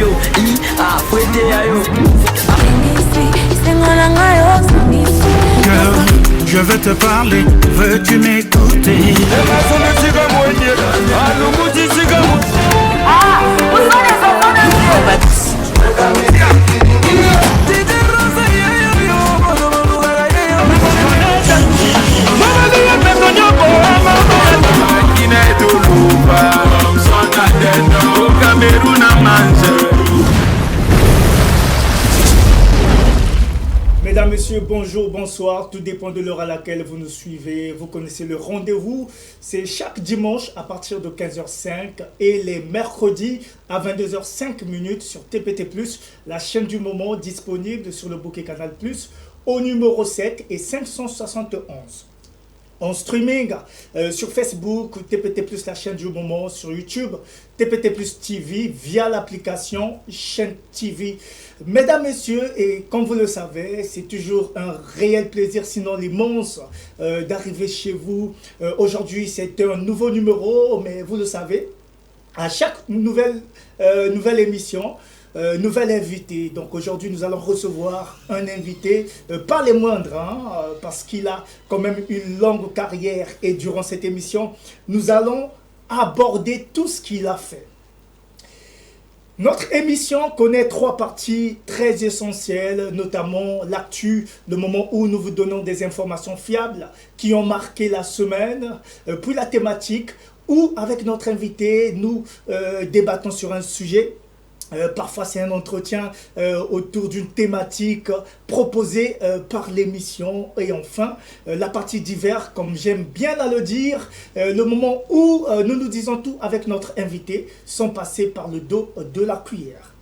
yo, fouette à yo. Girl, je veux te parler, veux-tu m'écouter? Mesdames, Messieurs, bonjour, bonsoir, tout dépend de l'heure à laquelle vous nous suivez. Vous connaissez le rendez-vous, c'est chaque dimanche à partir de 15h05 et les mercredis à 22h05 sur TPT+, la chaîne du moment disponible sur le bouquet Canal+, au numéro 7 et 571. En streaming sur Facebook, TPT+, la chaîne du moment, sur YouTube, TPT+, TV, via l'application chaîne TV. Mesdames, Messieurs, et comme vous le savez, c'est toujours un réel plaisir, sinon l'immense, d'arriver chez vous. Aujourd'hui, c'est un nouveau numéro, mais vous le savez, à chaque nouvelle émission, nouvel invité. Donc aujourd'hui, nous allons recevoir un invité, pas les moindres, parce qu'il a quand même une longue carrière et durant cette émission, nous allons aborder tout ce qu'il a fait. Notre émission connaît trois parties très essentielles, notamment l'actu, le moment où nous vous donnons des informations fiables qui ont marqué la semaine, puis la thématique, où avec notre invité, nous débattons sur un sujet. Parfois c'est un entretien autour d'une thématique proposée par l'émission. Et enfin, la partie divers, comme j'aime bien à le dire, le moment où nous nous disons tout avec notre invité, sans passer par le dos de la cuillère.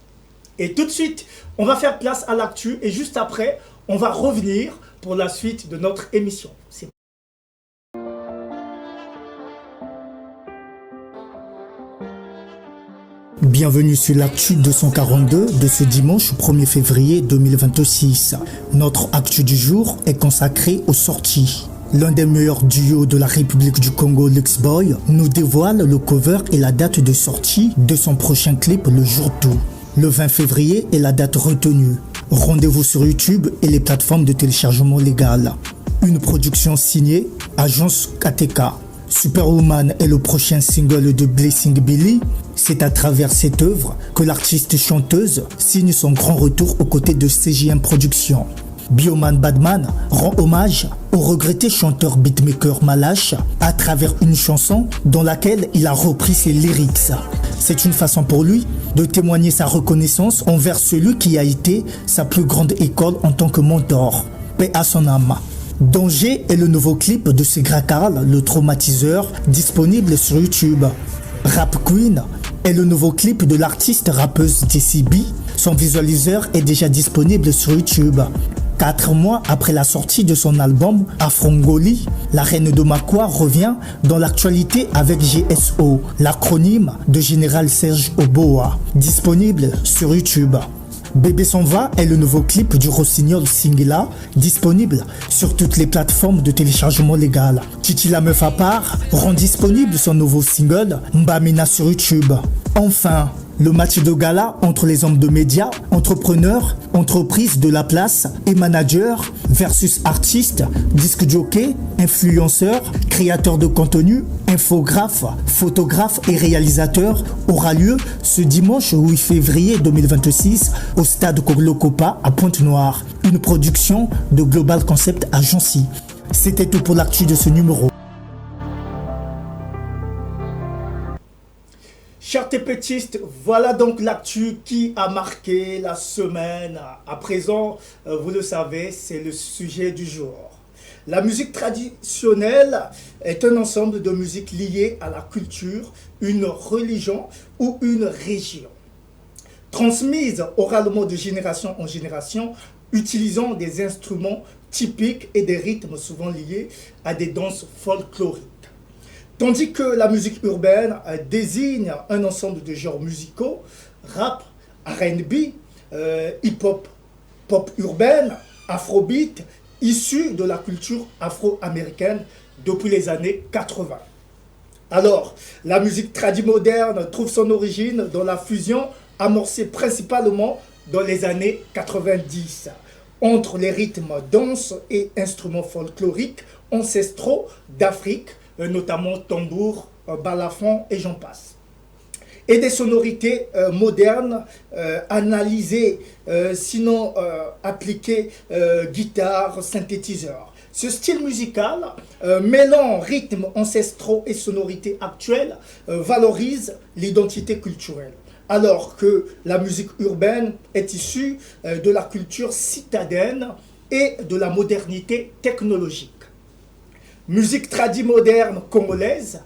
Et tout de suite, on va faire place à l'actu et juste après, on va revenir pour la suite de notre émission. Bienvenue sur l'actu 242 de ce dimanche 1er février 2026. Notre actu du jour est consacré aux sorties. L'un des meilleurs duos de la République du Congo, Luxboy, nous dévoile le cover et la date de sortie de son prochain clip le jour tout. Le 20 février est la date retenue. Rendez-vous sur YouTube et les plateformes de téléchargement légal. Une production signée Agence KTK. Superwoman est le prochain single de Blessing Billy. C'est à travers cette œuvre que l'artiste chanteuse signe son grand retour aux côtés de CJM Productions. Bioman Badman rend hommage au regretté chanteur beatmaker Malache à travers une chanson dans laquelle il a repris ses lyrics. C'est une façon pour lui de témoigner sa reconnaissance envers celui qui a été sa plus grande école en tant que mentor. Paix à son âme. Danger est le nouveau clip de Segra Karl, le traumatiseur, disponible sur YouTube. Rap Queen est le nouveau clip de l'artiste rappeuse DCB. Son visualiseur est déjà disponible sur YouTube. 4 mois après la sortie de son album Afrongoli, la reine de Makwa revient dans l'actualité avec GSO, l'acronyme de Général Serge Oboa, disponible sur YouTube. Bébé s'en va est le nouveau clip du Rossignol Singila, disponible sur toutes les plateformes de téléchargement légal. Titi la meuf à part rend disponible son nouveau single Mbamina sur YouTube. Enfin, le match de gala entre les hommes de médias, entrepreneurs, entreprises de la place et managers versus artistes, disque jockey, influenceurs, créateurs de contenu, infographes, photographes et réalisateurs aura lieu ce dimanche 8 février 2026 au stade Koglokopa à Pointe-Noire, une production de Global Concept Agency. C'était tout pour l'actu de ce numéro. Chers TPTistes, voilà donc l'actu qui a marqué la semaine. À présent, vous le savez, c'est le sujet du jour. La musique traditionnelle est un ensemble de musiques liées à la culture, une religion ou une région. Transmise oralement de génération en génération, utilisant des instruments typiques et des rythmes souvent liés à des danses folkloriques. Tandis que la musique urbaine désigne un ensemble de genres musicaux, rap, R&B, hip-hop, pop urbaine, afrobeat, issus de la culture afro-américaine depuis les années 80. Alors, la musique tradimoderne trouve son origine dans la fusion amorcé principalement dans les années 90, entre les rythmes danse et instruments folkloriques ancestraux d'Afrique, notamment tambour, balafon et j'en passe. Et des sonorités modernes, analysées, sinon appliquées, guitare, synthétiseur. Ce style musical, mêlant rythmes ancestraux et sonorités actuelles, valorise l'identité culturelle, alors que la musique urbaine est issue de la culture citadine et de la modernité technologique. Musique tradimoderne congolaise,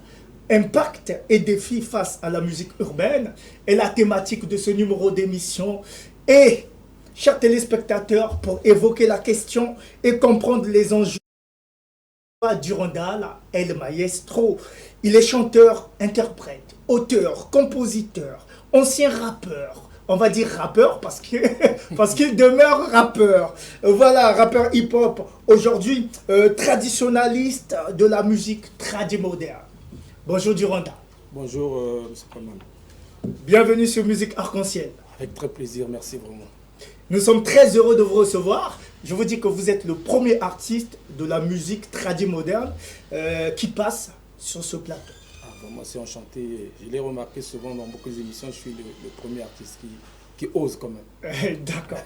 impact et défis face à la musique urbaine est la thématique de ce numéro d'émission. Et, chers téléspectateurs, pour évoquer la question et comprendre les enjeux, Durandal, El Maestro, il est chanteur, interprète, auteur, compositeur, ancien rappeur. On va dire rappeur parce qu'il demeure rappeur. Voilà, rappeur hip-hop. Aujourd'hui, traditionnaliste de la musique tradimoderne. Bonjour Durandal. Bonjour, M. Coman. Bienvenue sur Musique Arc-en-Ciel. Avec très plaisir, merci vraiment. Nous sommes très heureux de vous recevoir. Je vous dis que vous êtes le premier artiste de la musique tradimoderne qui passe sur ce plateau. Moi, c'est enchanté. Je l'ai remarqué souvent dans beaucoup d'émissions. Je suis le premier artiste qui ose quand même. D'accord.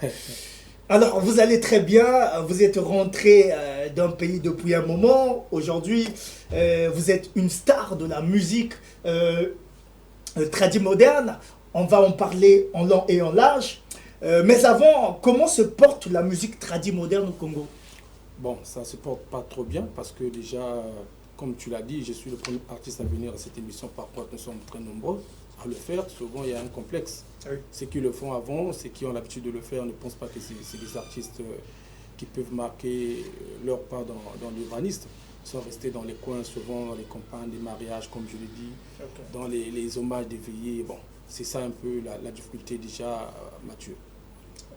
Alors, vous allez très bien. Vous êtes rentré d'un pays depuis un moment. Aujourd'hui, vous êtes une star de la musique tradimoderne. On va en parler en long et en large. Mais avant, comment se porte la musique tradimoderne au Congo? Bon, ça ne se porte pas trop bien parce que déjà, comme tu l'as dit, je suis le premier artiste à venir à cette émission. Par contre, nous sommes très nombreux à le faire. Souvent, il y a un complexe. Oui. Ceux qui le font avant, ceux qui ont l'habitude de le faire, ne pensent pas que c'est des artistes qui peuvent marquer leur pas dans l'urbanisme. Ils sont restés dans les coins, souvent dans les campagnes, des mariages, comme je l'ai dit, okay, dans les hommages des veillées. Bon, c'est ça un peu la difficulté déjà, Mathieu.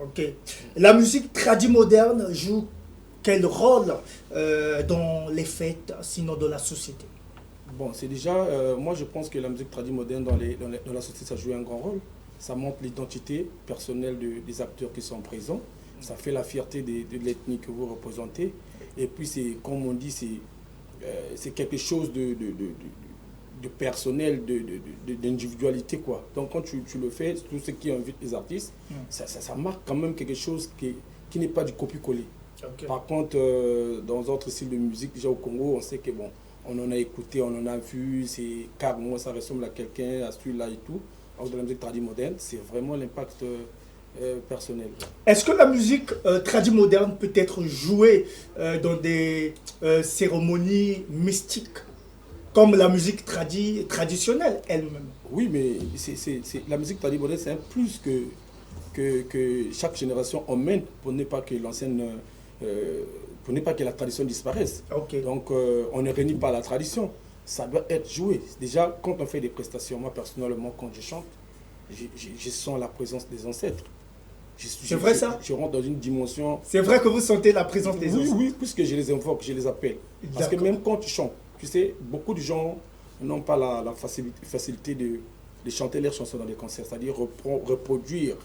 Ok. La musique tradimoderne joue quel rôle dans les fêtes, sinon dans la société? Bon, c'est déjà, moi je pense que la musique tradimoderne dans la société, ça joue un grand rôle. Ça montre l'identité personnelle des acteurs qui sont présents. Ça fait la fierté de l'ethnie que vous représentez. Et puis, c'est, comme on dit, c'est quelque chose de personnel, d'individualité, quoi. Donc, quand tu le fais, tout ce qui invite les artistes, ça marque quand même quelque chose qui n'est pas du copier-coller. Okay. Par contre, dans d'autres styles de musique, déjà au Congo, on sait que bon, on en a écouté, on en a vu, c'est carrément ça ressemble à quelqu'un, à celui-là et tout. Alors, dans la musique tradimoderne, c'est vraiment l'impact personnel. Est-ce que la musique tradimoderne peut être jouée dans des cérémonies mystiques, comme la musique traditionnelle elle-même? Oui, mais la musique tradimoderne, c'est un plus que chaque génération emmène pour ne pas que l'ancienne... pour ne pas que la tradition disparaisse. Okay. Donc, on ne renie pas la tradition. Ça doit être joué. Déjà, quand on fait des prestations, moi, personnellement, quand je chante, je sens la présence des ancêtres. C'est vrai ça? Je rentre dans une dimension... C'est vrai que vous sentez la présence des ancêtres? Oui, puisque je les invoque, je les appelle. Parce que même quand tu chantes, tu sais, beaucoup de gens n'ont pas la facilité de chanter leurs chansons dans les concerts, c'est-à-dire reproduire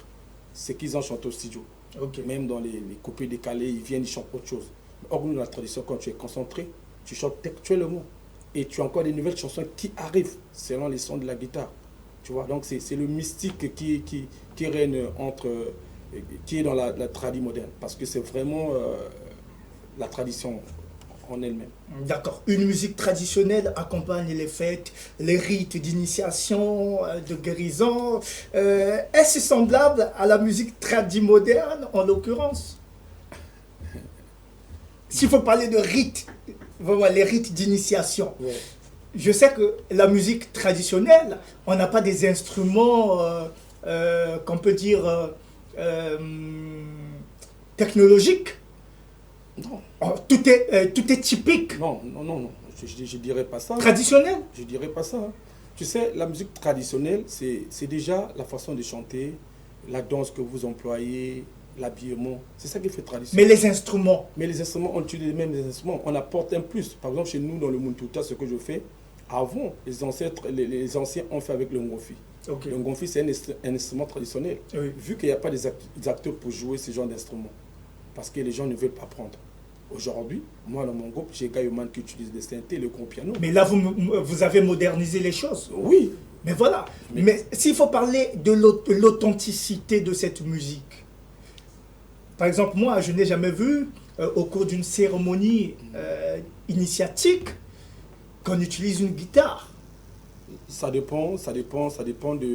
ce qu'ils ont chanté au studio. Okay. Même dans les coupés décalés, ils viennent, ils chantent autre chose. Or, nous, dans la tradition, quand tu es concentré, tu chantes textuellement. Et tu as encore des nouvelles chansons qui arrivent selon les sons de la guitare. Tu vois, donc c'est le mystique qui règne qui est dans la tradition moderne. Parce que c'est vraiment la tradition en elle-même. D'accord. Une musique traditionnelle accompagne les fêtes, les rites d'initiation, de guérison. Est-ce semblable à la musique tradimoderne, en l'occurrence? S'il faut parler de rites, voilà, les rites d'initiation. Ouais. Je sais que la musique traditionnelle, on n'a pas des instruments qu'on peut dire technologiques. Non. Oh, tout est typique. Non. Je dirais pas ça. Traditionnel? Je dirais pas ça. Tu sais, la musique traditionnelle, c'est déjà la façon de chanter, la danse que vous employez, l'habillement. C'est ça qui fait tradition. Mais les instruments? Mais les instruments, on utilise les mêmes instruments. On apporte un plus. Par exemple, chez nous, dans le Muntuta, ce que je fais, Avant, les ancêtres, les anciens ont fait avec le ngofi. Ok. Le ngofi, c'est un instrument traditionnel. Oui. Vu qu'il n'y a pas des acteurs pour jouer ce genre d'instrument, parce que les gens ne veulent pas prendre. Aujourd'hui, moi, dans mon groupe, j'ai Gayoman qui utilise des synthés, le gros piano. Mais là, vous avez modernisé les choses. Oui. Mais voilà. Mais s'il faut parler de l'authenticité de cette musique, par exemple, moi, je n'ai jamais vu, au cours d'une cérémonie initiatique, qu'on utilise une guitare. Ça dépend de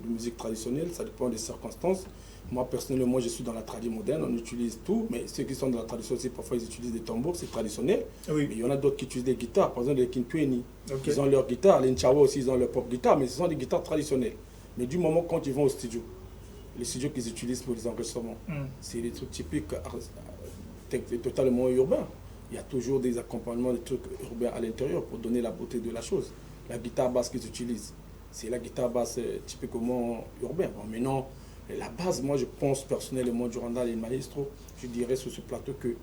musique traditionnelle, ça dépend des circonstances. Moi, personnellement, je suis dans la tradition moderne, on utilise tout, mais ceux qui sont dans la tradition aussi, parfois ils utilisent des tambours, c'est traditionnel. Oui. Mais il y en a d'autres qui utilisent des guitares, par exemple les Kintueni. Ok. Ils ont leur guitare, les Nchawa aussi, ils ont leur propre guitare, mais ce sont des guitares traditionnelles. Mais du moment quand ils vont au studio, les studios qu'ils utilisent pour les enregistrements, c'est des trucs typiques, totalement urbains. Il y a toujours des accompagnements, des trucs urbains à l'intérieur pour donner la beauté de la chose. La guitare basse qu'ils utilisent, c'est la guitare basse typiquement urbaine. Bon, maintenant, la base, moi je pense personnellement, durant les maestros, je dirais sur ce plateau que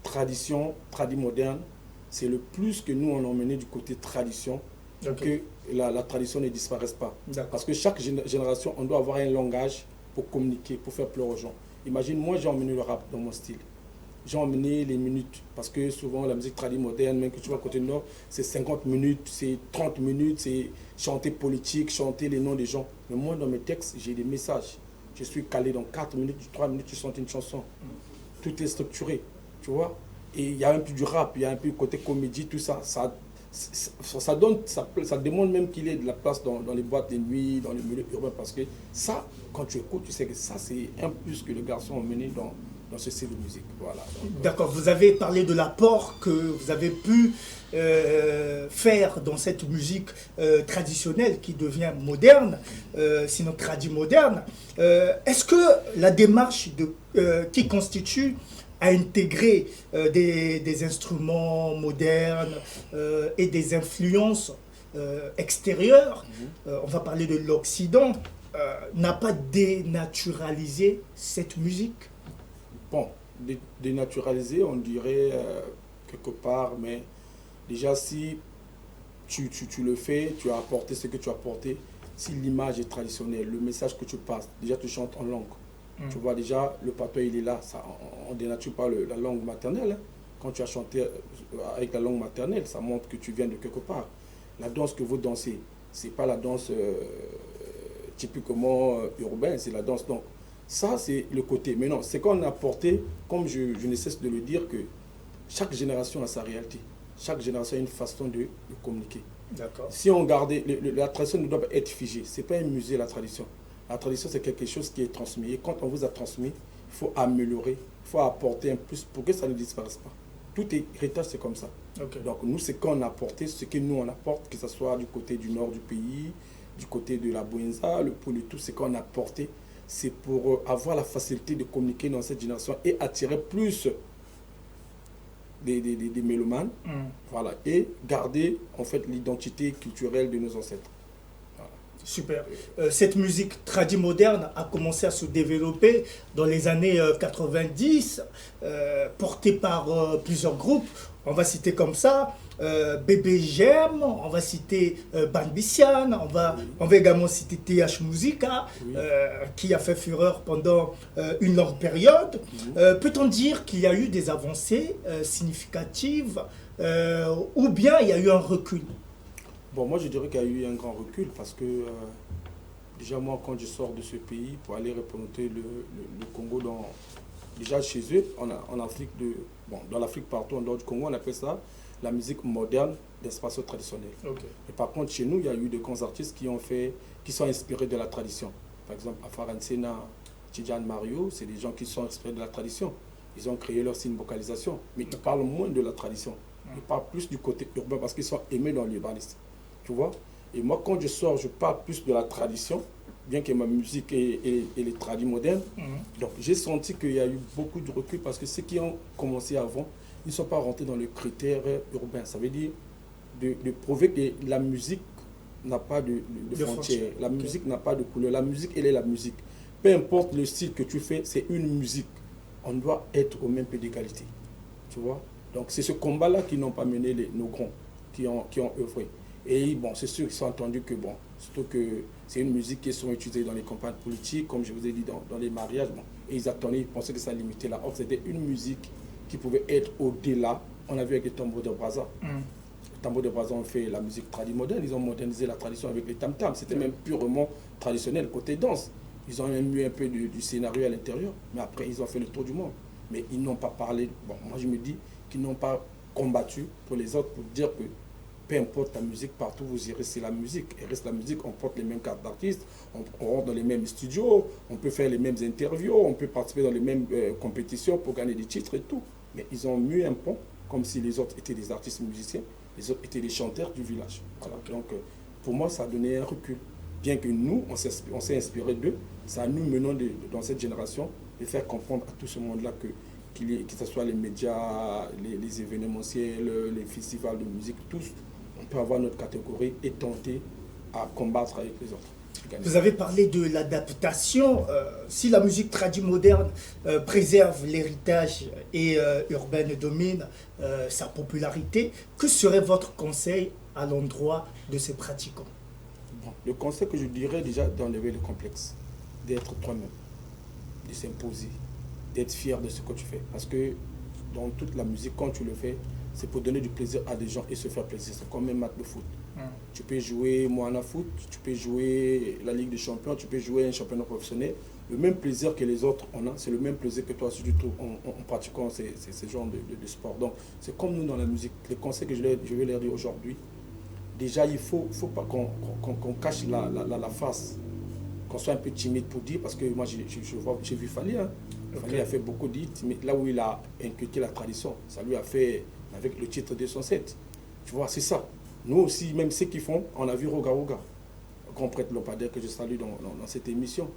tradition moderne, c'est le plus que nous on a emmené du côté tradition, pour que la tradition ne disparaisse pas. Parce que chaque génération, on doit avoir un langage pour communiquer, pour faire plaisir aux gens. Imagine, moi j'ai emmené le rap dans mon style. J'ai emmené les minutes, parce que souvent la musique traditionnelle moderne, même que tu vois à côté du Nord, c'est 50 minutes, c'est 30 minutes, c'est chanter politique, chanter les noms des gens. Mais moi, dans mes textes, j'ai des messages. Je suis calé dans 4 minutes, 3 minutes, je chante une chanson. Tout est structuré, tu vois. Et il y a un peu du rap, il y a un peu le côté comédie, tout ça. Ça demande même qu'il y ait de la place dans les boîtes de nuit, dans les milieux urbains, parce que ça, quand tu écoutes, tu sais que ça, c'est un plus que les garçons ont mené dans ce style de musique. Voilà. D'accord, vous avez parlé de l'apport que vous avez pu faire dans cette musique traditionnelle qui devient moderne, sinon moderne. Est-ce que la démarche qui constitue à intégrer des instruments modernes et des influences extérieures, on va parler de l'Occident, n'a pas dénaturalisé cette musique? Bon, dénaturalisé, on dirait quelque part, mais déjà si tu le fais, tu as apporté ce que tu as apporté, si l'image est traditionnelle, le message que tu passes, déjà tu chantes en langue. Tu vois déjà, le patois il est là, ça, on ne dénature pas la langue maternelle. Hein. Quand tu as chanté avec la langue maternelle, ça montre que tu viens de quelque part. La danse que vous dansez, ce n'est pas la danse typiquement urbaine, c'est la danse. Donc, ça, c'est le côté. Mais non, c'est qu'on a apporté, comme je ne cesse de le dire, que chaque génération a sa réalité. Chaque génération a une façon de communiquer. Si on gardait, la tradition ne doit pas être figée. Ce n'est pas un musée, la tradition. La tradition, c'est quelque chose qui est transmis. Et quand on vous a transmis, il faut améliorer, il faut apporter un plus pour que ça ne disparaisse pas. Tout héritage, c'est comme ça. Donc, nous, c'est qu'on a apporté, ce que nous, on apporte, que ce soit du côté du nord du pays, du côté de la Bouenza, le pôle et tout, c'est qu'on a apporté. C'est pour avoir la facilité de communiquer dans cette génération et attirer plus des mélomanes, voilà, et garder en fait l'identité culturelle de nos ancêtres. Voilà. Super. Cette musique moderne a commencé à se développer dans les années 90, portée par plusieurs groupes. On va citer comme ça BBGM, on va citer Banbician, on va également citer TH Musica, qui a fait fureur pendant une longue période. Peut-on dire qu'il y a eu des avancées significatives ou bien il y a eu un recul? Bon, moi je dirais qu'il y a eu un grand recul parce que déjà moi quand je sors de ce pays pour aller représenter le Congo déjà chez eux, en Afrique, dans l'Afrique partout en dehors du Congo, on appelle ça la musique moderne d'espace traditionnel. Et par contre, chez nous, il y a eu de grands artistes qui sont inspirés de la tradition. Par exemple, Afaran Sena, Tidjane Mario, c'est des gens qui sont inspirés de la tradition. Ils ont créé leur signe vocalisation, mais ils parlent moins de la tradition. Ils parlent plus du côté urbain parce qu'ils sont aimés dans l'urbanisme. Tu vois? Et moi, quand je sors, je parle plus de la tradition, bien que ma musique est tradie moderne. Donc, j'ai senti qu'il y a eu beaucoup de recul parce que ceux qui ont commencé avant, ils ne sont pas rentrés dans le critère urbain. Ça veut dire de prouver que la musique n'a pas de frontières. La musique n'a pas de couleur. La musique, elle est la musique. Peu importe le style que tu fais, c'est une musique. On doit être au même pied d'égalité. Tu vois? Donc, c'est ce combat-là qui n'ont pas mené nos grands. qui ont œuvré. Et bon, c'est sûr qu'ils sont entendus que, bon, surtout que c'est une musique qui sont utilisées dans les campagnes politiques, comme je vous ai dit, dans les mariages. Bon, et ils attendaient, ils pensaient que ça limitait la offre. C'était une musique qui pouvait être au-delà. On a vu avec les tambours de Brazza. Les tambours de Brazza ont fait la musique tradimoderne. Ils ont modernisé la tradition avec les tam-tams. C'était même purement traditionnel, côté danse. Ils ont même eu un peu du scénario à l'intérieur. Mais après, ils ont fait le tour du monde. Mais ils n'ont pas parlé. Bon, moi, je me dis qu'ils n'ont pas combattu pour les autres pour dire que peu importe la musique, partout vous irez, c'est la musique. Et reste la musique, on porte les mêmes cartes d'artistes, on rentre dans les mêmes studios, on peut faire les mêmes interviews, on peut participer dans les mêmes compétitions pour gagner des titres et tout. Mais ils ont mis un pont, comme si les autres étaient des artistes musiciens, les autres étaient des chanteurs du village. Voilà. Donc pour moi, ça a donné un recul. Bien que nous, on s'est inspiré d'eux, ça nous menons dans cette génération de faire comprendre à tout ce monde-là que ce soit les médias, les événementiels, les festivals de musique, tous, on peut avoir notre catégorie et tenter à combattre avec les autres. Vous avez parlé de l'adaptation. Si la musique tradimoderne préserve l'héritage et urbaine domine sa popularité, que serait votre conseil à l'endroit de ces pratiquants? Bon, le conseil que je dirais déjà, d'enlever le complexe, d'être toi-même, de s'imposer, d'être fier de ce que tu fais. Parce que dans toute la musique, quand tu le fais, c'est pour donner du plaisir à des gens et se faire plaisir. C'est comme un match de foot. Tu peux jouer Moana Foot, tu peux jouer la Ligue des Champions, tu peux jouer un championnat professionnel. Le même plaisir que les autres on a, c'est le même plaisir que toi si tu trouves en pratiquant ces genres de sport. Donc c'est comme nous dans la musique. Les conseils que je vais leur dire aujourd'hui, déjà il faut pas qu'on cache la face, qu'on soit un peu timide pour dire, parce que moi j'ai vu Fally, hein. Fally a fait beaucoup d'hits, mais là où il a inculqué la tradition, ça lui a fait avec le titre 207. Tu vois, c'est ça. Nous aussi, même ceux qui font, on a vu Roga Roga, grand prêtre Lopadaire que je salue dans cette émission.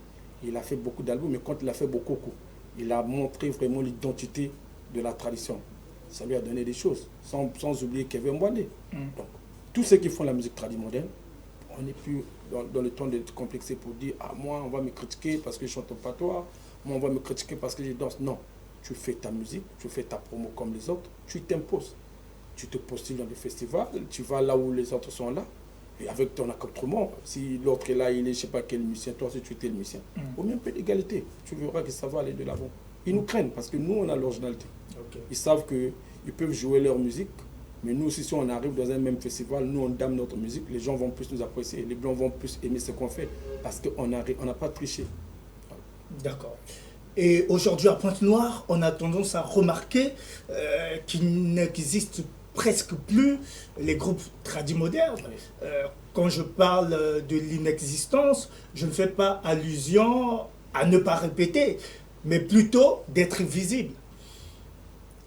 Il a fait beaucoup d'albums, mais quand il a fait beaucoup, il a montré vraiment l'identité de la tradition. Ça lui a donné des choses, sans oublier Kevin Mbouandé. Donc, tous ceux qui font la musique tradimoderne, on n'est plus dans le temps d'être complexé pour dire « Ah, moi, on va me critiquer parce que je chante au patois, moi, on va me critiquer parce que je danse. » Non, tu fais ta musique, tu fais ta promo comme les autres, tu t'imposes. Tu te postules dans des festivals, tu vas là où les autres sont là, et avec ton accoutrement, si l'autre est là, il est je ne sais pas quel musicien, toi aussi tu es le musicien. Au même peu d'égalité, tu verras que ça va aller de l'avant. Ils nous craignent parce que nous, on a l'originalité. Ils savent qu'ils peuvent jouer leur musique, mais nous aussi, si on arrive dans un même festival, nous, on dame notre musique, les gens vont plus nous apprécier, les Blancs vont plus aimer ce qu'on fait, parce qu'on n'a pas triché. D'accord. Et aujourd'hui, à Pointe-Noire, on a tendance à remarquer qu'il n'existe presque plus les groupes tradimodernes. Quand je parle de l'inexistence, je ne fais pas allusion à ne pas répéter, mais plutôt d'être visible.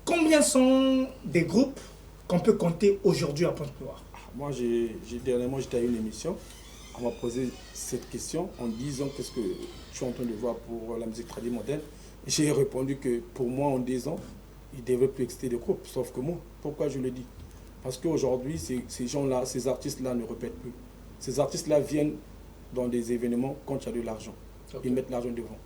Combien sont des groupes qu'on peut compter aujourd'hui à Pointe-Noire? Moi, dernièrement, j'étais à une émission. On m'a posé cette question en disant qu'est-ce que je suis en train de voir pour la musique tradimoderne. J'ai répondu que pour moi, en 10 ans, il ne devrait plus exister de groupes, sauf que moi. Pourquoi je le dis? Parce qu'aujourd'hui, ces gens-là, ces artistes-là ne répètent plus. Ces artistes-là viennent dans des événements quand il y a de l'argent. Ils mettent l'argent devant.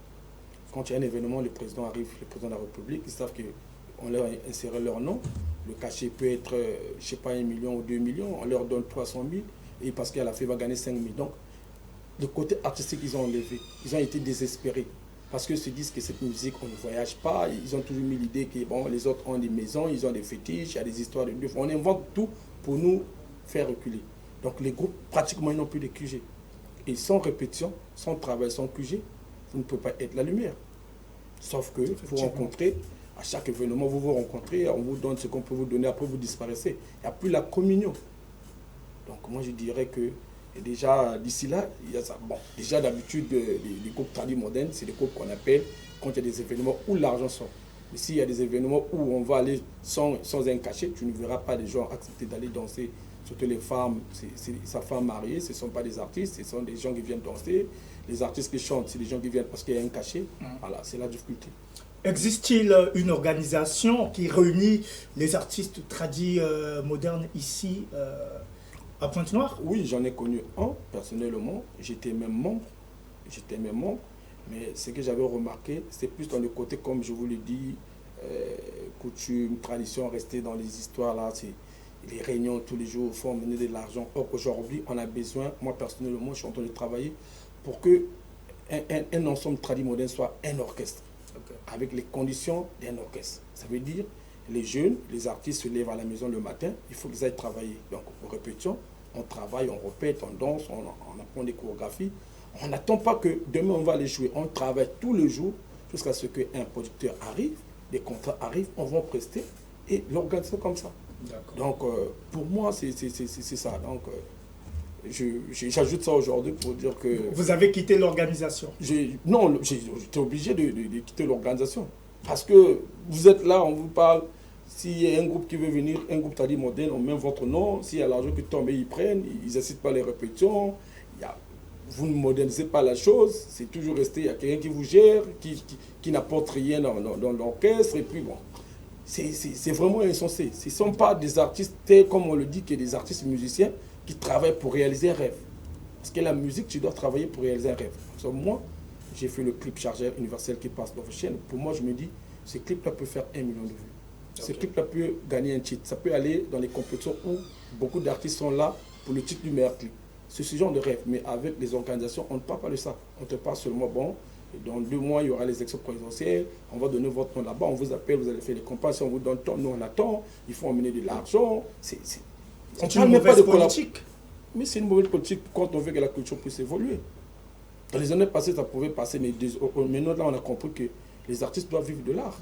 Quand il y a un événement, le président arrive, le président de la République, ils savent qu'on leur a inséré leur nom. Le cachet peut être, je ne sais pas, 1 million ou 2 millions. On leur donne 300 000 et parce qu'à la fin, il va gagner 5 000. Donc, le côté artistique, ils ont enlevé. Ils ont été désespérés. Parce qu'ils se disent que cette musique, on ne voyage pas. Ils ont toujours mis l'idée que bon, les autres ont des maisons, ils ont des fétiches, il y a des histoires de neuf. On invente tout pour nous faire reculer. Donc les groupes, pratiquement, ils n'ont plus de QG. Et sans répétition, sans travail, sans QG, vous ne pouvez pas être la lumière. Sauf que vous rencontrez, à chaque événement, vous vous rencontrez, on vous donne ce qu'on peut vous donner, après vous disparaissez. Il n'y a plus la communion. Donc moi, je dirais que et déjà, d'ici là, il y a ça. Bon, déjà, d'habitude, les groupes tradimodernes, c'est des groupes qu'on appelle quand il y a des événements où l'argent sort. Mais s'il y a des événements où on va aller sans un cachet, tu ne verras pas des gens accepter d'aller danser. Surtout les femmes, c'est sa femme mariée, ce ne sont pas des artistes, ce sont des gens qui viennent danser. Les artistes qui chantent, c'est des gens qui viennent parce qu'il y a un cachet. Voilà, c'est la difficulté. Existe-t-il une organisation qui réunit les artistes tradis modernes ici à Pointe-Noire? Oui, j'en ai connu un, personnellement. J'étais même membre. Mais ce que j'avais remarqué, c'est plus dans le côté, comme je vous l'ai dit, coutume, tradition, rester dans les histoires là. les réunions tous les jours font mener de l'argent. Or, aujourd'hui, on a besoin, moi personnellement, je suis en train de travailler pour que un ensemble tradit moderne soit un orchestre, avec les conditions d'un orchestre. Ça veut dire, les jeunes, les artistes se lèvent à la maison le matin, il faut qu'ils aillent travailler. Donc, aux répétitions, on travaille, on répète, on danse, on apprend des chorégraphies. On n'attend pas que demain on va les jouer. On travaille tous les jours jusqu'à ce qu'un producteur arrive, des contrats arrivent, on va prester et l'organiser comme ça. Donc, pour moi, c'est ça. Donc, j'ajoute ça aujourd'hui pour dire que... Vous avez quitté l'organisation? Non, j'étais obligé de quitter l'organisation. Parce que vous êtes là, on vous parle, s'il y a un groupe qui veut venir, un groupe tradit moderne, on met votre nom, s'il y a l'argent qui tombe, ils prennent, ils n'incitent pas les répétitions, vous ne modernisez pas la chose, c'est toujours resté, il y a quelqu'un qui vous gère, qui n'apporte rien dans l'orchestre, et puis bon, c'est vraiment insensé. Ce ne sont pas des artistes, comme on le dit, que des artistes musiciens qui travaillent pour réaliser un rêve. Parce que la musique, tu dois travailler pour réaliser un rêve. Donc, moi, j'ai fait le clip Chargeur universel qui passe dans vos chaînes. Pour moi, je me dis, ce clip-là peut faire 1 million de vues. Ce clip-là peut gagner un titre. Ça peut aller dans les compétitions où beaucoup d'artistes sont là pour le titre du meilleur clip. C'est ce genre de rêve. Mais avec les organisations, on ne parle pas de ça. On te parle seulement, bon, dans 2 mois, il y aura les élections présidentielles, on va donner votre nom là-bas, on vous appelle, vous allez faire les campagnes, on vous donne temps, nous on attend, il faut emmener de l'argent. C'est une mauvaise politique. Mais c'est une mauvaise politique quand on veut que la culture puisse évoluer. Dans les années passées, ça pouvait passer, mais maintenant, là, on a compris que les artistes doivent vivre de l'art.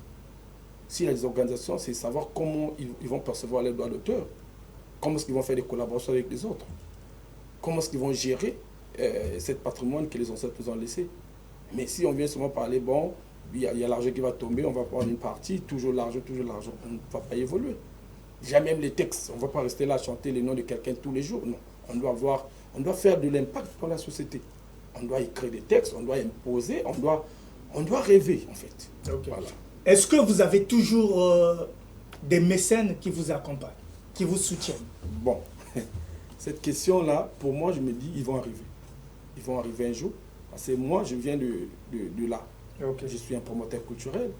S'il y a des organisations, c'est savoir comment ils vont percevoir les droits d'auteur, comment est-ce qu'ils vont faire des collaborations avec les autres, comment est-ce qu'ils vont gérer cette patrimoine que les ancêtres nous ont laissé. Mais si on vient seulement parler, bon, il y a l'argent qui va tomber, on va prendre une partie, toujours l'argent, on ne va pas évoluer. Déjà même les textes, on ne va pas rester là à chanter les noms de quelqu'un tous les jours, non. On doit faire de l'impact dans la société. On doit écrire des textes, on doit imposer, on doit rêver en fait. Okay. Voilà. Est-ce que vous avez toujours des mécènes qui vous accompagnent, qui vous soutiennent? Bon, cette question-là, pour moi, je me dis, ils vont arriver. Ils vont arriver un jour. Parce que moi, je viens de là. Okay. Je suis un promoteur culturel.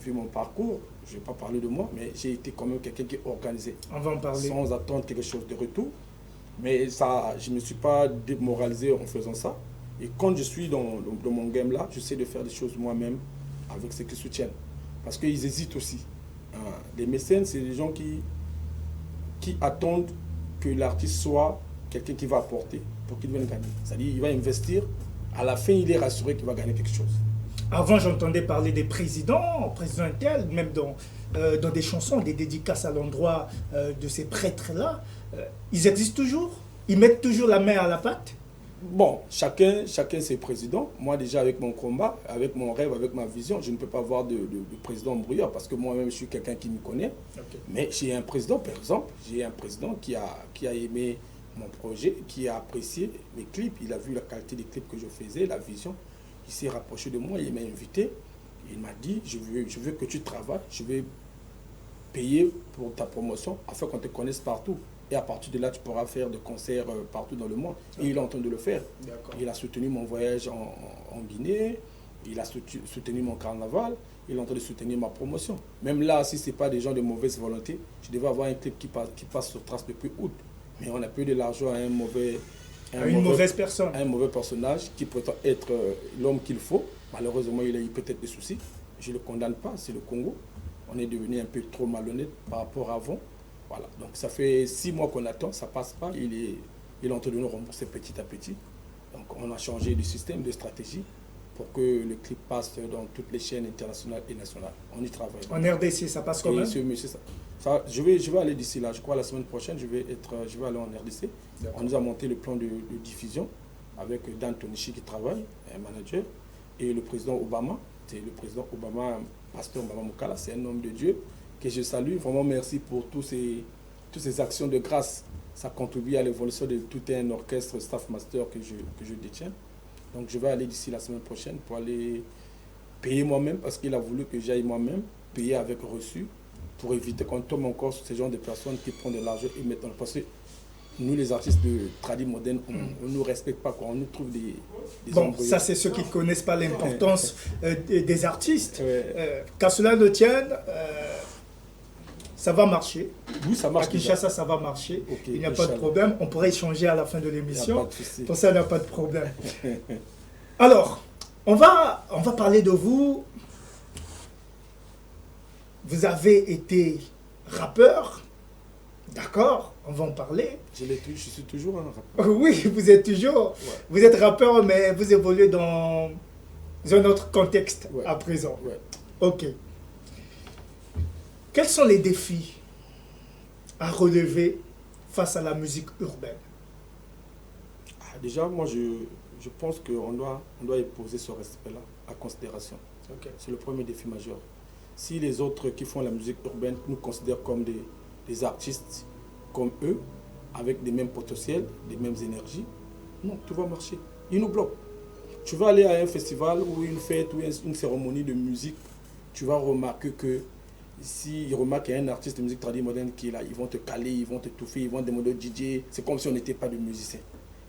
Vu mon parcours, je ne vais pas parler de moi, mais j'ai été quand même quelqu'un qui est organisé. On va en parler. Sans attendre quelque chose de retour. Mais ça, je ne me suis pas démoralisé en faisant ça. Et quand je suis dans mon game-là, j'essaie de faire des choses moi-même avec ceux qui soutiennent. Parce qu'ils hésitent aussi. Les mécènes, c'est des gens qui attendent que l'artiste soit quelqu'un qui va apporter pour qu'il vienne gagner. C'est-à-dire qu'il va investir, à la fin, il est rassuré qu'il va gagner quelque chose. Avant, j'entendais parler des présidents tel, même dans des chansons, des dédicaces à l'endroit de ces prêtres-là. Ils existent toujours? Ils mettent toujours la main à la pâte? Bon, chacun ses présidents. Moi, déjà, avec mon combat, avec mon rêve, avec ma vision, je ne peux pas avoir de président brouillard parce que moi-même, je suis quelqu'un qui me connaît. Okay. Mais j'ai un président, par exemple, qui a aimé mon projet, qui a apprécié mes clips. Il a vu la qualité des clips que je faisais, la vision. Il s'est rapproché de moi, il m'a invité. Il m'a dit, je veux que tu travailles, je vais payer pour ta promotion afin qu'on te connaisse partout. Et à partir de là, tu pourras faire des concerts partout dans le monde. Et il est en train de le faire. Il a soutenu mon voyage en Guinée, il a soutenu mon carnaval, il est en train de soutenir ma promotion. Même là, si ce n'est pas des gens de mauvaise volonté, je devais avoir un clip qui passe sur Trace depuis août. Mais on a payé de l'argent à une mauvaise personne. Un mauvais personnage qui prétend être l'homme qu'il faut. Malheureusement, il a eu peut-être des soucis. Je ne le condamne pas, c'est le Congo. On est devenu un peu trop malhonnête par rapport à avant. Voilà, donc ça fait 6 mois qu'on attend, ça ne passe pas, il est en train de nous rembourser petit à petit. Donc on a changé de système, de stratégie pour que le clip passe dans toutes les chaînes internationales et nationales. On y travaille. En RDC, ça passe comment? Ça, je vais aller d'ici là, je crois la semaine prochaine, je vais aller en RDC. On nous a monté le plan de diffusion avec Dan Tonichi qui travaille, un manager, et le président Obama. C'est le président Obama, pasteur Obama Mukala, c'est un homme de Dieu que je salue. Vraiment merci pour toutes ces actions de grâce. Ça contribue à l'évolution de tout un orchestre staff master que je détiens. Donc je vais aller d'ici la semaine prochaine pour aller payer moi-même parce qu'il a voulu que j'aille moi-même payer avec reçu pour éviter qu'on tombe encore sur ce genre de personnes qui prennent de l'argent et mettent dans le passé. Nous, les artistes de tradit moderne, on ne nous respecte pas, quoi. On nous trouve des bon, ça, c'est ceux qui ne connaissent pas l'importance des artistes. Qu'à cela ne tienne, ça va marcher. Oui, ça marche. À Kinshasa, ça va marcher. Okay, il n'y a pas de problème. On pourrait échanger à la fin de l'émission. Pour ça, il n'y a pas de problème. Alors, on va parler de vous. Vous avez été rappeur. D'accord, on va en parler. Je suis toujours un rappeur. Oui, vous êtes toujours. Ouais. Vous êtes rappeur, mais vous évoluez dans un autre contexte à présent. Ouais. Ok. Quels sont les défis à relever face à la musique urbaine? Déjà, moi, je pense qu'on doit poser ce respect-là à considération. Okay. C'est le premier défi majeur. Si les autres qui font la musique urbaine nous considèrent comme des artistes comme eux, avec des mêmes potentiels, des mêmes énergies, non, tout va marcher. Ils nous bloquent. Tu vas aller à un festival ou une fête ou une cérémonie de musique, tu vas remarquer que s'ils remarquent qu'il y a un artiste de musique traditionnelle moderne qui est là, ils vont te caler, ils vont te touffer, ils vont te demander au DJ. C'est comme si on n'était pas de musiciens.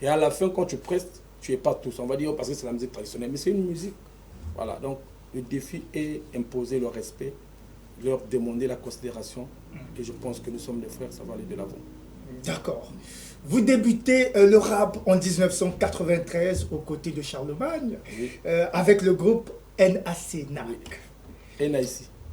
Et à la fin, quand tu prestes, tu n'es pas tous. On va dire parce que c'est la musique traditionnelle, mais c'est une musique. Voilà, donc le défi est imposer le respect, leur demander la considération. Et je pense que nous sommes des frères, ça va aller de l'avant. D'accord. Vous débutez le rap en 1993 aux côtés de Charlemagne, oui. Avec le groupe NAC. Oui. NAC.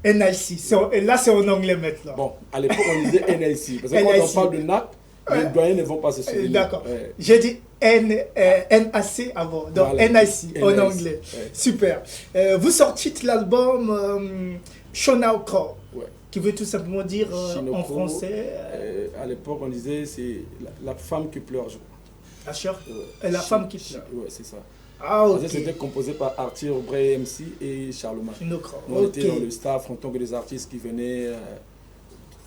NIC. Là, c'est en anglais maintenant. Bon, à l'époque, on disait NIC. Parce que quand on parle de NAC, les doyens ne vont pas se souvenir. D'accord. J'ai dit NAC avant. Donc, voilà. NIC en anglais. Super. Vous sortez l'album Shona Crow, qui veut tout simplement dire en français. À l'époque, on disait c'est la femme qui pleure, je crois. La femme qui pleure. Oui, c'est ça. Ah, ok. C'était composé par Arthur Bray MC et Charlemagne. On était dans le staff en tant que des artistes qui venaient,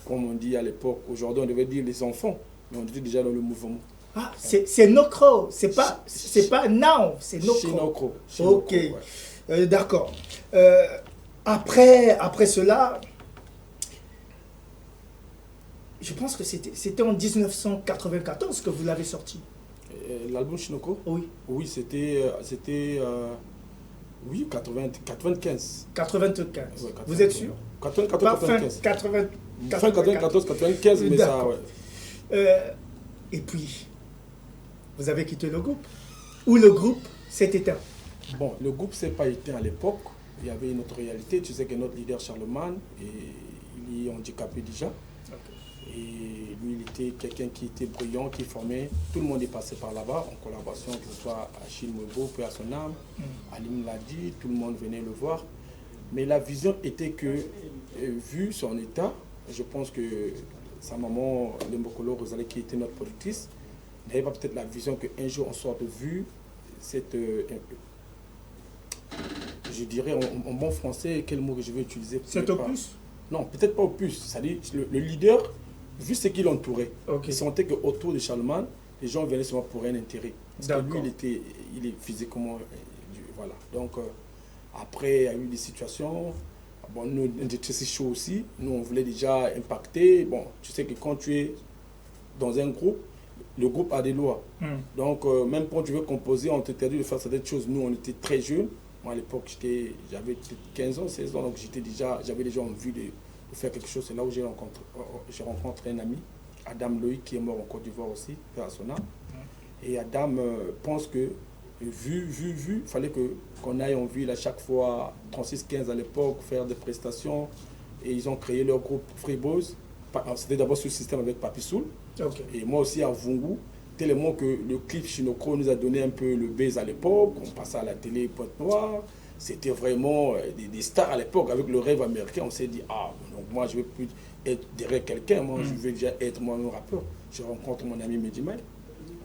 comme on dit à l'époque. Aujourd'hui, on devait dire les enfants, mais on était déjà dans le mouvement. Ah, c'est Nokro, c'est pas Now, c'est Nokro. Ok, ouais. D'accord. Après cela, je pense que c'était en 1994 que vous l'avez sorti. L'album Shinoko? Oui. Oui, c'était oui, 95. 95. Ouais, vous êtes sûr? 95. Fin 94, 95, mais ça, ouais. Et puis, vous avez quitté le groupe? Ou le groupe s'est éteint? Bon, le groupe s'est pas éteint à l'époque. Il y avait une autre réalité. Tu sais que notre leader Charlemagne, il est handicapé déjà. Okay. Et lui, il était quelqu'un qui était brillant, qui formait. Tout le monde est passé par là-bas, en collaboration, que ce soit Achille Mwebo, paix à son âme, Alim l'a dit, tout le monde venait le voir. Mais la vision était que, vu son état, je pense que sa maman, Lembokolo Rosalie, qui était notre productrice, n'avait pas peut-être la vision qu'un jour on sorte de vue cette... je dirais en bon français, quel mot que je vais utiliser? Cet opus? Non, peut-être pas opus. C'est-à-dire, le leader, vu ce qu'il entourait, il sentait qu'autour de Charlemagne, les gens venaient seulement pour un intérêt. Parce que lui, il est physiquement... voilà. Donc, après, il y a eu des situations. Bon, nous, on était très chaud aussi. Nous, on voulait déjà impacter. Bon, tu sais que quand tu es dans un groupe, le groupe a des lois. Donc, même quand tu veux composer, on t'interdit de faire certaines choses. Nous, on était très jeunes. Moi, à l'époque, j'avais 15 ans, 16 ans. Donc, j'avais déjà envie de faire quelque chose. C'est là où j'ai rencontré un ami, Adam Loïc, qui est mort en Côte d'Ivoire aussi, père à son âme. Et Adam pense que, vu, il fallait qu'on aille en ville à chaque fois, 36-15 à l'époque, faire des prestations. Et ils ont créé leur groupe Freeboz. C'était d'abord ce système avec Papi Soul. Okay. Et moi aussi à Vungu, tellement que le clip Shinoko nous a donné un peu le buzz à l'époque. On passait à la télé Pointe-Noire. C'était vraiment des stars à l'époque. Avec le rêve américain, on s'est dit, ah, donc moi je ne veux plus être derrière quelqu'un. Moi, je veux déjà être moi-même rappeur. Je rencontre mon ami Medimai.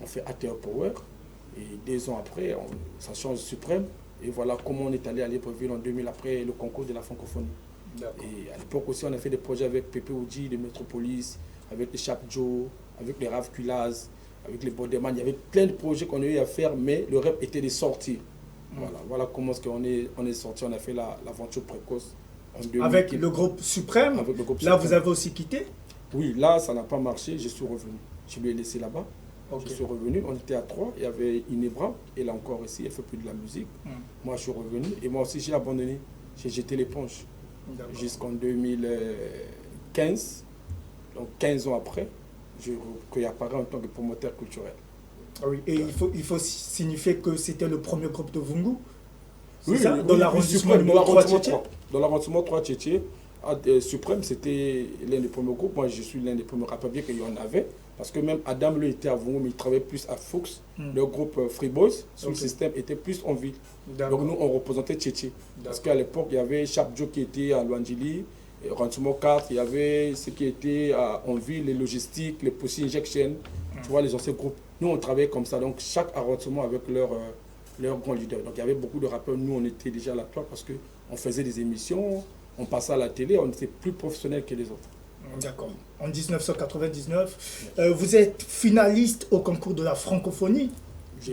On fait ATR Power. Et 2 ans après, ça change suprême. Et voilà comment on est allé à Libreville en 2000 après le concours de la francophonie. Et à l'époque aussi, on a fait des projets avec Pepe Oudji de Metropolis, avec les Chap Joe, avec les Rav Kulaz, avec les Bodeman. Il y avait plein de projets qu'on a eu à faire, mais le rêve était de sortir. Voilà comment on est sorti. On a fait l'aventure précoce en 2000. Avec le groupe Suprême. Là, vous avez aussi quitté? Oui, là, ça n'a pas marché. Je suis revenu. Je lui ai laissé là-bas. Okay. Je suis revenu, on était à 3, il y avait Inebra, elle est encore ici, elle fait plus de la musique. Moi, je suis revenu et moi aussi, j'ai abandonné. J'ai jeté l'éponge jusqu'en 2015. Donc 15 ans après, je réapparais en tant que promoteur culturel. Ah oui, et il faut signifier que c'était le premier groupe de Vungu. Oui, Ça, oui, dans oui, l'arrondissement Suprême, numéro 3 Tchétché. Dans l'arrondissement 3 Tchétché, Suprême, c'était l'un des premiers groupes. Moi, je suis l'un des premiers rappeurs, bien qu'il y en avait. Parce que même Adam, lui, était à Vungu, mais il travaillait plus à Fuchs. Le groupe Free Boys, sous le système, était plus en ville. Donc nous, on représentait Tchétché. Parce qu'à l'époque, il y avait Sharp Joe qui était à Luangili, Ransumo 4, il y avait ceux qui étaient en ville, les logistiques, les Pussy Injection, tu vois, les anciens groupes. Nous, on travaillait comme ça. Donc chaque arrondissement avec leur grand leader. Donc il y avait beaucoup de rappeurs. Nous, on était déjà là parce qu'on faisait des émissions, on passait à la télé, on était plus professionnels que les autres. D'accord. En 1999, vous êtes finaliste au concours de la francophonie.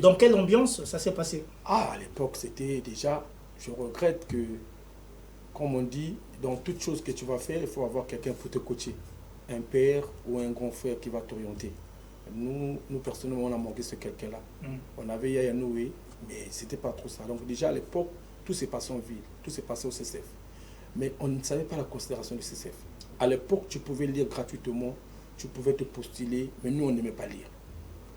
Dans quelle ambiance ça s'est passé? Ah, à l'époque, c'était déjà... Je regrette que, comme on dit, dans toute chose que tu vas faire, il faut avoir quelqu'un pour te coacher. Un père ou un grand frère qui va t'orienter. Nous, personnellement, on a manqué ce quelqu'un-là. On avait Yaya Noé, mais c'était pas trop ça. Donc déjà, à l'époque, tout s'est passé en ville, tout s'est passé au CCF. Mais on ne savait pas la considération du CCF. À l'époque, tu pouvais lire gratuitement, tu pouvais te postuler, mais nous, on n'aimait pas lire.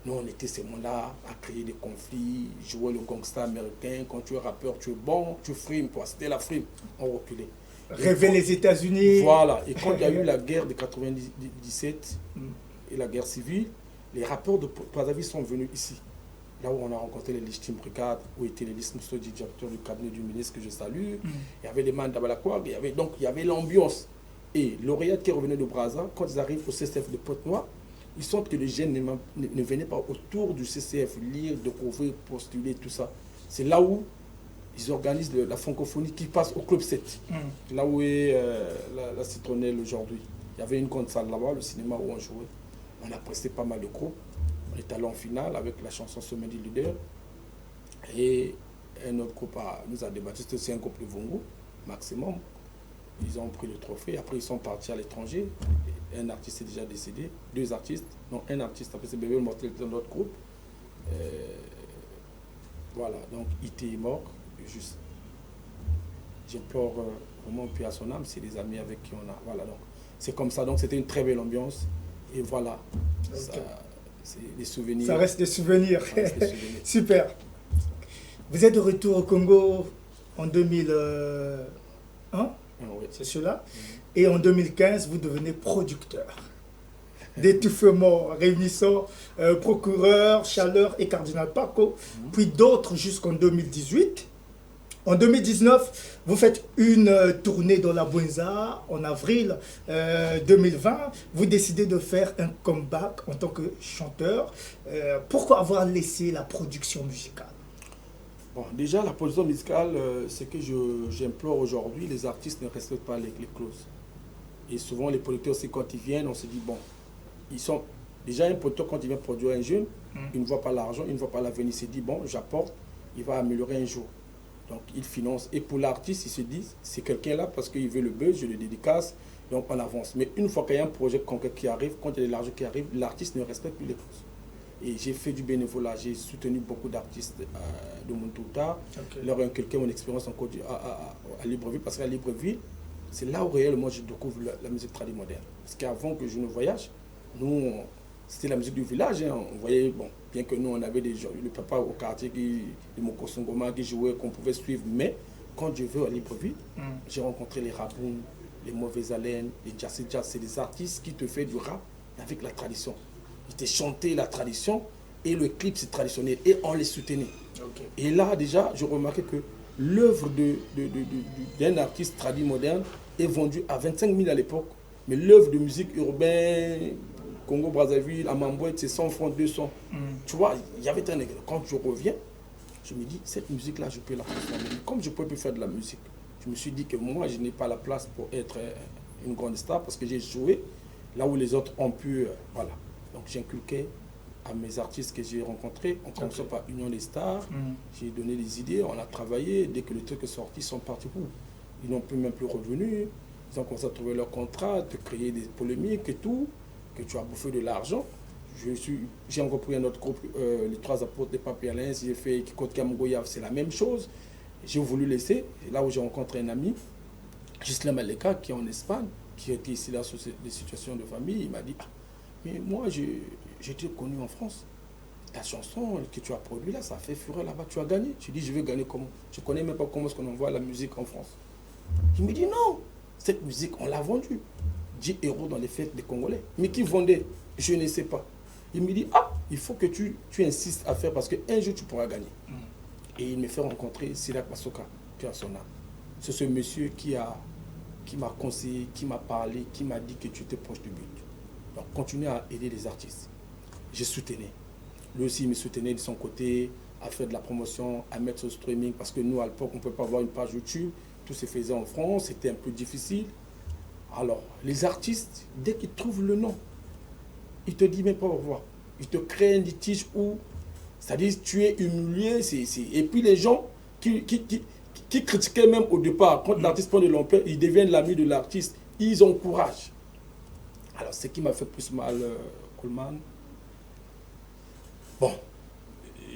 Nous, on était ces moments-là à créer des conflits, jouer le gangster américain. Quand tu es rappeur, tu es bon, tu frimes, toi. C'était la frime. On reculait. Rêver les États-Unis. Voilà. Et quand il y a eu la guerre de 97 et la guerre civile, les rappeurs de Brazzaville sont venus ici. Là où on a rencontré les Lichtim Brigade, où était les Lismus, directeur du cabinet du ministre que je salue. Il y avait les man d'Abalakwag, donc il y avait l'ambiance. Et lauréat qui revenait de Brazza, quand ils arrivent au CCF de Pointe-Noire, ils sentent que les jeunes ne venaient pas autour du CCF, lire, découvrir, postuler, tout ça. C'est là où ils organisent la francophonie qui passe au Club 7. Là où est la citronnelle aujourd'hui. Il y avait une grande salle là-bas, le cinéma où on jouait. On a presté pas mal de groupes. On est allé en finale avec la chanson Sommet du leader. Et un autre groupe nous a débattu, c'était aussi un groupe de Vungu, maximum. Ils ont pris le trophée. Après, ils sont partis à l'étranger. Un artiste est déjà décédé. Deux artistes. Non, un artiste. Après, c'est Bébé Mortel dans notre groupe. Voilà. Donc, IT est mort. Juste. J'implore vraiment paix à son âme. C'est des amis avec qui on a. Voilà. Donc, c'est comme ça. Donc, c'était une très belle ambiance. Et voilà. Okay. C'est des souvenirs. Ça reste des souvenirs. Reste des souvenirs. Super. Vous êtes de retour au Congo en 2001. Oui. C'est cela. Et en 2015, vous devenez producteur. D'étouffement, réunissant procureur, Chaleur et Cardinal Paco, puis d'autres jusqu'en 2018. En 2019, vous faites une tournée dans la Bouenza. En avril 2020, vous décidez de faire un comeback en tant que chanteur. Pourquoi avoir laissé la production musicale? Bon, déjà, la production musicale, c'est que j'implore aujourd'hui, les artistes ne respectent pas les clauses. Et souvent, les producteurs aussi, quand ils viennent, on se dit, bon, ils sont... Déjà, un producteur, quand il vient produire un jeune, il ne voit pas l'argent, il ne voit pas l'avenir. Il se dit, bon, j'apporte, il va améliorer un jour. Donc, il finance. Et pour l'artiste, il se dit, c'est quelqu'un là parce qu'il veut le buzz, je le dédicace, donc on avance. Mais une fois qu'il y a un projet concret qui arrive, quand il y a de l'argent qui arrive, l'artiste ne respecte plus les clauses. Et j'ai fait du bénévolat, j'ai soutenu beaucoup d'artistes de Montouta, leur ai inculqué mon expérience encore à Libreville, parce qu'à Libreville, c'est là où réellement je découvre la musique traditionnelle moderne. Parce qu'avant que je ne voyage, nous, c'était la musique du village, hein. On voyait, bon, bien que nous, on avait des gens, le papa au quartier, de Mokosongoma qui jouait, qu'on pouvait suivre, mais quand je vais à Libreville, j'ai rencontré les Raboun, les Mauvaises Haleines, les Jazz, c'est des artistes qui te font du rap avec la tradition. Ils te chantaient la tradition et le clip c'est traditionnel et on les soutenait. Et là déjà, je remarquais que l'œuvre d'un artiste tradit moderne est vendue à 25 000 à l'époque, mais l'œuvre de musique urbaine, Congo-Brazzaville, à Mambouet, c'est 100 francs, 200. Tu vois, il y avait un... Quand je reviens, je me dis, cette musique-là, je peux la transformer. Comme je ne peux plus faire de la musique, je me suis dit que moi, je n'ai pas la place pour être une grande star parce que j'ai joué là où les autres ont pu... voilà. Donc j'inculquais à mes artistes que j'ai rencontrés, on commençait par Union des Stars, j'ai donné des idées, on a travaillé, dès que le truc est sorti, ils sont partis où? Ils n'ont plus même plus revenu, ils ont commencé à trouver leur contrat, de créer des polémiques et tout, que tu as bouffé de l'argent. J'ai encore pris un autre groupe, les Trois Apôtres des Papialins, j'ai fait Kikot Kamugoyav, c'est la même chose. J'ai voulu laisser, et là où j'ai rencontré un ami, Gislain Maleka, qui est en Espagne, qui était ici là sur des situations de famille, il m'a dit, ah, mais moi j'étais connu en France. Ta chanson que tu as produite là, ça fait fureur là-bas, tu as gagné. Je dis, je vais gagner comment? Je ne connais même pas comment est-ce qu'on envoie la musique en France. Il me dit, non, cette musique, on l'a vendue. 10 € dans les fêtes des Congolais. Mais qui vendait? Je ne sais pas. Il me dit, ah, il faut que tu insistes à faire parce qu'un jour tu pourras gagner. Et il me fait rencontrer Sidak Masoka, qui a son âme. C'est ce monsieur qui m'a conseillé, qui m'a parlé, qui m'a dit que tu étais proche du but. Donc, continue à aider les artistes. Je soutenais. Lui aussi, il me soutenait de son côté, à faire de la promotion, à mettre sur le streaming, parce que nous, à l'époque, on ne peut pas avoir une page YouTube. Tout se faisait en France, c'était un peu difficile. Alors, les artistes, dès qu'ils trouvent le nom, ils ne te disent même pas au revoir. Ils te créent un litige où, c'est-à-dire, tu es humilié. Et puis, les gens qui critiquaient même au départ, quand l'artiste prend de l'ampleur, ils deviennent l'ami de l'artiste. Ils encouragent. Alors, ce qui m'a fait plus mal, Coleman, bon,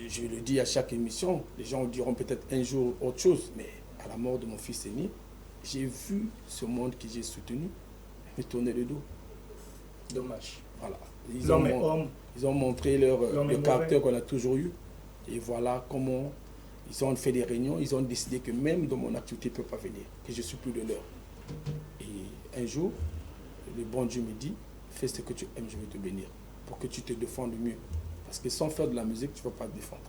je le dis à chaque émission, les gens diront peut-être un jour autre chose, mais à la mort de mon fils aîné, j'ai vu ce monde que j'ai soutenu me tourner le dos. Dommage. Voilà. Ils ont montré le caractère qu'on a toujours eu. Et voilà comment ils ont fait des réunions. Ils ont décidé que même dans mon activité, ils ne peuvent pas venir, que je suis plus de l'heure. Et un jour, le bon Dieu me dit, fais ce que tu aimes, je vais te bénir, pour que tu te défendes mieux. Parce que sans faire de la musique, tu ne vas pas te défendre.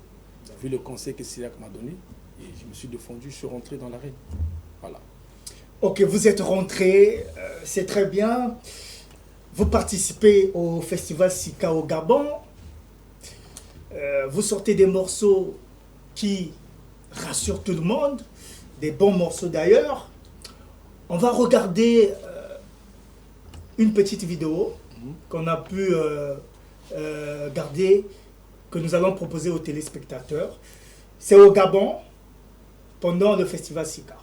Vu le conseil que Sidak m'a donné, et je me suis défendu, je suis rentré dans l'arène. Voilà. Ok, vous êtes rentré, c'est très bien. Vous participez au festival Sika au Gabon. Vous sortez des morceaux qui rassurent tout le monde, des bons morceaux d'ailleurs. On va regarder une petite vidéo qu'on a pu garder, que nous allons proposer aux téléspectateurs. C'est au Gabon, pendant le festival Sika.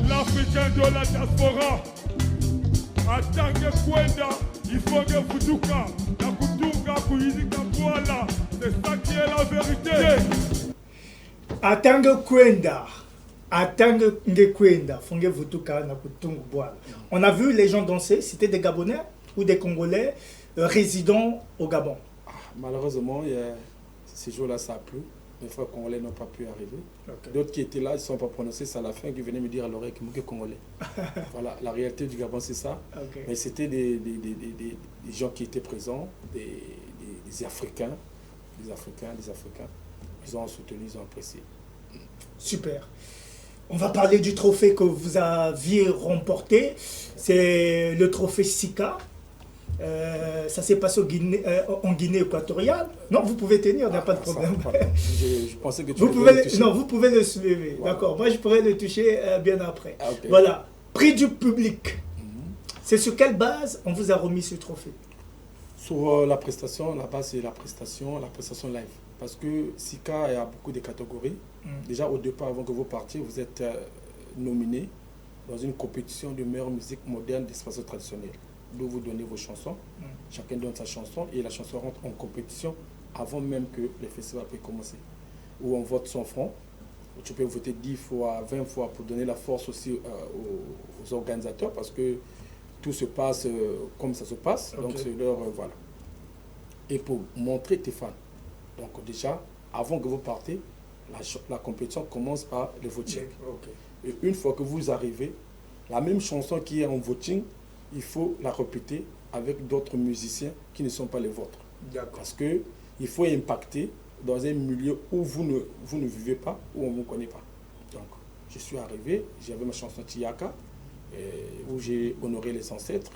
L'Africain de la diaspora, Atange Kwenda, il faut que Futuka, la Kutunga, Kuyizika Kuala, c'est ça qui est la vérité. Atange Kwenda, Atange Kwenda, Fonge Futuka, na Kutunga Kuala. On a vu les gens danser, c'était des Gabonais ou des Congolais résidant au Gabon. Malheureusement, ces jours-là, ça a plu. Les frères congolais n'ont pas pu arriver. Okay. D'autres qui étaient là, ils ne sont pas prononcés, c'est à la fin qu'ils venaient me dire à l'oreille que je suis congolais. Voilà, la réalité du Gabon, c'est ça. Okay. Mais c'était des gens qui étaient présents, des Africains, des Africains. Ils ont soutenu, ils ont apprécié. Super. On va parler du trophée que vous aviez remporté. C'est le trophée Sika. Ça s'est passé en Guinée équatoriale. Non, vous pouvez tenir, il n'y a pas de problème. Je pensais que tu vous pouvez le, non, vous pouvez le soulever. Voilà. D'accord, moi je pourrais le toucher bien après. Ah, okay. Voilà, prix du public. C'est sur quelle base on vous a remis ce trophée? Sur la prestation, la base c'est la prestation live. Parce que Sika, il y a beaucoup de catégories. Déjà au départ, avant que vous partiez, vous êtes nominé dans une compétition de meilleure musique moderne d'espace traditionnel. D'où vous donnez vos chansons, chacun donne sa chanson et la chanson rentre en compétition avant même que le festival puisse commencer. Où on vote 100 francs, tu peux voter 10 fois, 20 fois pour donner la force aussi aux organisateurs parce que tout se passe comme ça se passe, okay. Donc c'est leur voilà. Et pour montrer tes fans. Donc déjà, avant que vous partez, la compétition commence par le voting. Okay. Et une fois que vous arrivez, la même chanson qui est en voting, il faut la répéter avec d'autres musiciens qui ne sont pas les vôtres. Parce qu'il faut impacter dans un milieu où vous ne vivez pas, où on ne vous connaît pas. Donc, je suis arrivé, j'avais ma chanson Tiaka, où j'ai honoré les ancêtres,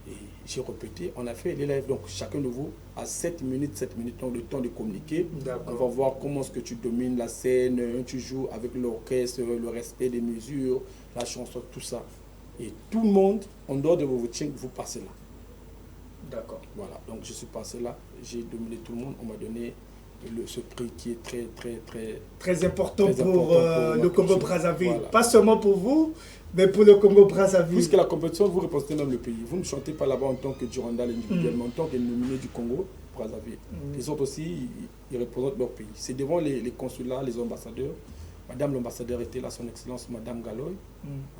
et j'ai répété, on a fait les lives. Donc, chacun de vous a 7 minutes, donc le temps de communiquer. On va voir comment est-ce que tu domines la scène, tu joues avec l'orchestre, le respect des mesures, la chanson, tout ça. Et tout le monde, en dehors de vos votings, vous passez là. D'accord. Voilà, donc je suis passé là, j'ai dominé tout le monde, on m'a donné ce prix qui est très important très pour important le Congo-Brazzaville. Voilà. Pas seulement pour vous, mais pour le Congo-Brazzaville. Puisque la compétition, vous représentez même le pays. Vous ne chantez pas là-bas en tant que Durandal individuellement, en tant que nominé du Congo-Brazzaville. Les autres aussi, ils représentent leur pays. C'est devant les consulats, les ambassadeurs. Madame l'ambassadeur était là, son excellence, Madame Galoy,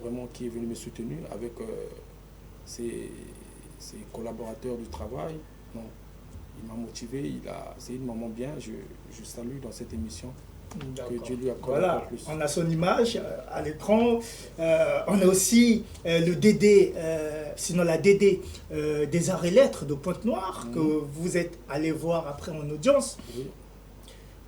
vraiment qui est venue me soutenir avec ses collaborateurs du travail. Non, il m'a motivé, c'est une maman bien, je salue dans cette émission. Que Dieu lui accorde voilà, plus. On a son image à l'écran. On a aussi le DD, sinon la DD des Arts et Lettres de Pointe-Noire, que vous êtes allé voir après en audience. Oui.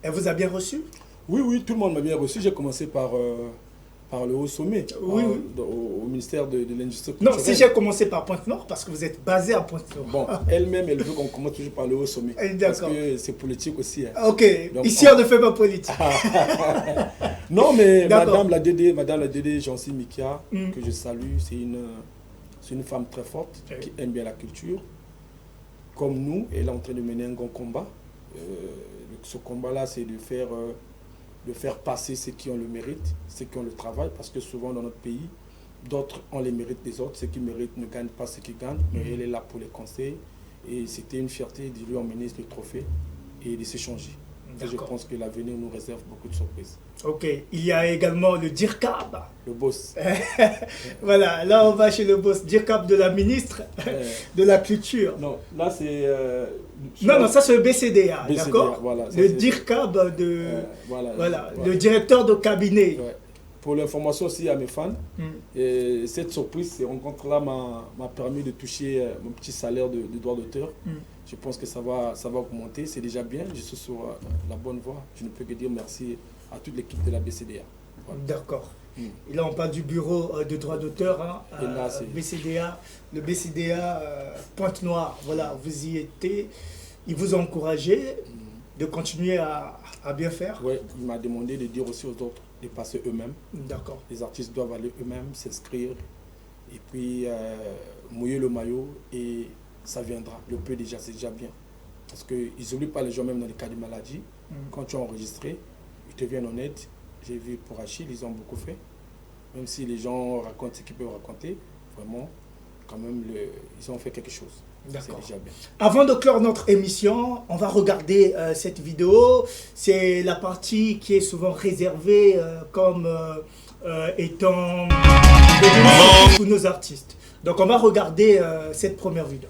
Elle vous a bien reçu? Oui, tout le monde m'a bien reçu. J'ai commencé par le haut sommet, au ministère de l'Industrie culturelle. Non, si j'ai commencé par Pointe-Noire, parce que vous êtes basé à Pointe-Noire. Bon, elle-même, elle veut qu'on commence toujours par le haut sommet. Parce que c'est politique aussi. Hein. Ok, donc, ici on ne fait pas politique. Non, mais Madame la DD Jancy Mikia, que je salue, c'est une femme très forte, qui aime bien la culture. Comme nous, elle est en train de mener un grand combat. Ce combat-là, c'est de faire passer ceux qui ont le mérite, ceux qui ont le travail, parce que souvent dans notre pays, d'autres ont les mérites des autres, ceux qui méritent ne gagnent pas ceux qui gagnent, mais elle est là pour les conseils. Et c'était une fierté de lui emmener le trophée et de s'échanger. Je pense que l'avenir nous réserve beaucoup de surprises. Ok, il y a également le DIRCAB. Le boss. Voilà, là on va chez le boss, DIRCAB de la ministre de la Culture. Non, là c'est... non, ça c'est le BCDA, d'accord, voilà, le DIRCAB de... voilà, le directeur de cabinet. Ouais. Pour l'information aussi à mes fans, et cette surprise, ces rencontres-là m'a permis de toucher mon petit salaire de droit d'auteur. Je pense que ça va augmenter, c'est déjà bien, je suis sur la bonne voie. Je ne peux que dire merci à toute l'équipe de la BCDA. Voilà. D'accord. Et là on parle du bureau de droit d'auteur, hein, BCDA, le BCDA Pointe-Noire, voilà, vous y étiez, il vous a encouragé de continuer à bien faire. Oui, il m'a demandé de dire aussi aux autres de passer eux-mêmes. D'accord. Les artistes doivent aller eux-mêmes, s'inscrire, et puis mouiller le maillot, et ça viendra. Le peu déjà, c'est déjà bien. Parce qu'ils n'oublient pas les gens, même dans les cas de maladie. Quand tu as enregistré, ils te viennent en aide. J'ai vu pour Achille, ils ont beaucoup fait. Même si les gens racontent ce qu'ils peuvent raconter, vraiment, quand même, ils ont fait quelque chose. C'est déjà bien. Avant de clore notre émission, on va regarder cette vidéo. C'est la partie qui est souvent réservée comme étant pour nos artistes. Donc on va regarder cette première vidéo.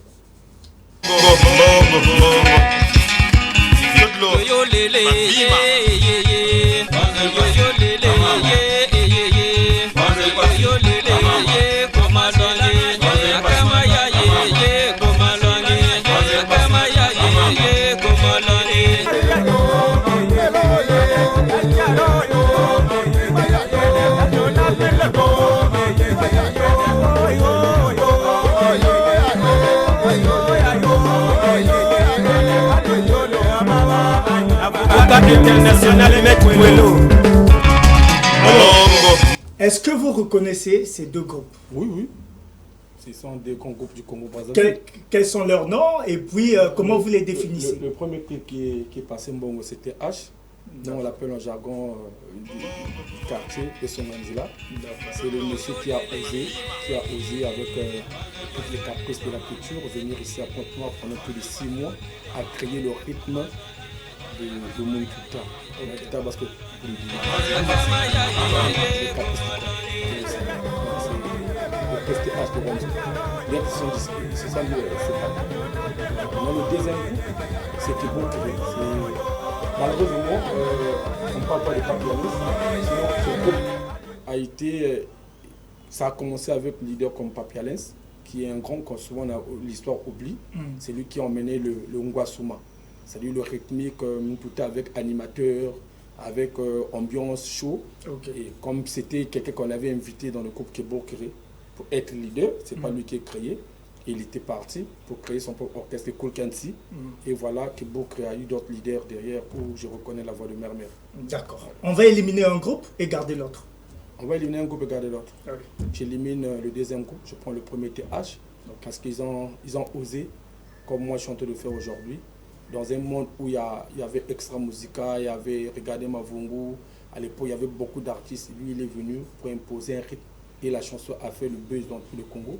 Est-ce que vous reconnaissez ces deux groupes? Oui. Ce sont des grands groupes du Congo-Brazzaville. Quels sont leurs noms et puis comment vous les définissez? Le premier clip qui est passé Mbongo, c'était H. Nous, on l'appelle en jargon du quartier de Songanzila. C'est le monsieur qui a osé avec toutes les caprices de la culture, venir ici à Pointe-Noire pendant plus de 6 mois, à créer le rythme de Moïkuta. Parce que c'est ça le deuxième groupe, c'est Kebo Kéré. Malheureusement, on ne parle pas de papianistes, sinon ce groupe a été, ça a commencé avec le leader comme Papialens, qui est un grand, quand souvent l'histoire oublie, c'est lui qui a emmené le Ngwasuma, c'est-à-dire le rythmique tout avec animateur, avec ambiance chaud. Et comme c'était quelqu'un qu'on avait invité dans le groupe Kebo Kéré pour être leader, c'est pas lui qui a créé. Il était parti pour créer son propre orchestre, Kolkansi. Et voilà que Kebo Kéré a eu d'autres leaders derrière où je reconnais la voix de Mermer. D'accord. On va éliminer un groupe et garder l'autre. On va éliminer un groupe et garder l'autre. J'élimine le deuxième groupe, je prends le premier TH, parce qu'ils ont osé, comme moi je suis en train de faire aujourd'hui, dans un monde où il y avait Extra Musica, il y avait Regardez Mavungu. À l'époque, il y avait beaucoup d'artistes. Lui, il est venu pour imposer un rythme. Et la chanson a fait le buzz dans tout le Congo.